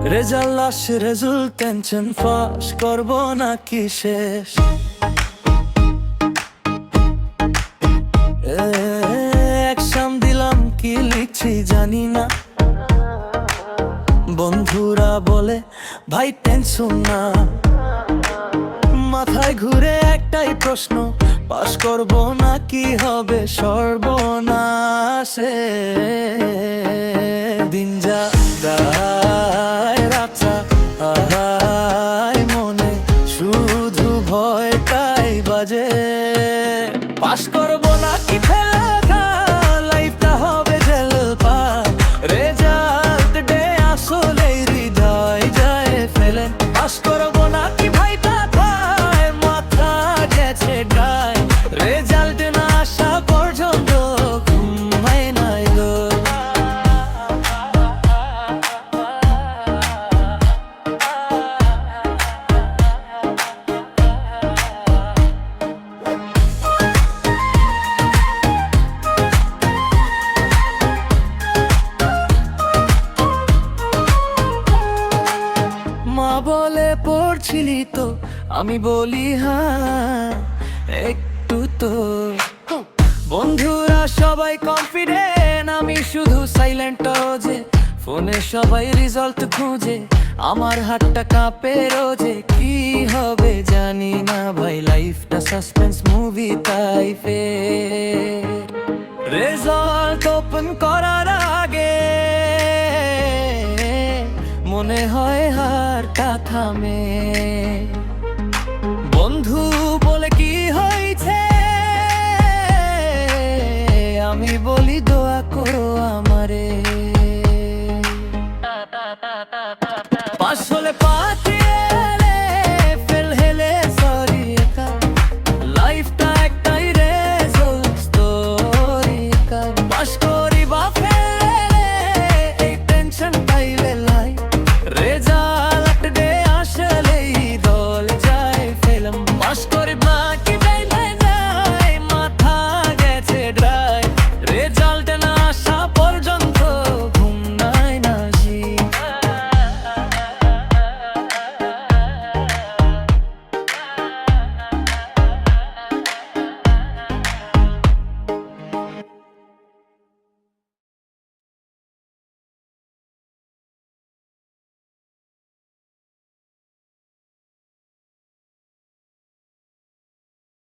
Result আসে, result tension, ফাঁস করবো নাকি শেষ। এক্সাম দিলাম, কি লিখছি জানি না। বন্ধুরা বলে ভাই টেনশন না। মাথায় ঘুরে একটাই প্রশ্ন, পাস করব না কি হবে সর্বনাশে। দিন যায় রাতটা আহায় মনে, শুধু ভয়টাই বাজে। পাস করব না কি ফেলা, লাইফটা হবে জেলপা। রেজাল্ট ডে আসলেই হৃদয় যায় ফেলে। পাস করব না কি ভাই তাকায়, মাথা গেছে গায়। রেজাল্ট না আসা পর্যন্ত ঘুমায় নাই গো। মা বলে পড়ছিলি তো, আমি বলি হ্যাঁ একটু তো। বন্ধুরা সবাই কনফিডেন্ট, আমি শুধু সাইলেন্ট। যে ফোনে সবাই রেজাল্ট খুঁজে, আমার হাতটা কাঁপে রোজে। কি হবে জানি না ভাই, লাইফটা সাসপেন্স মুভি তাই ফের। রেজাল্ট ওপেন করার আগে মনে হয় হারটা থামে। বন্ধু বলে কি হয়েছে, আমি বলি দোয়া করো আমারে।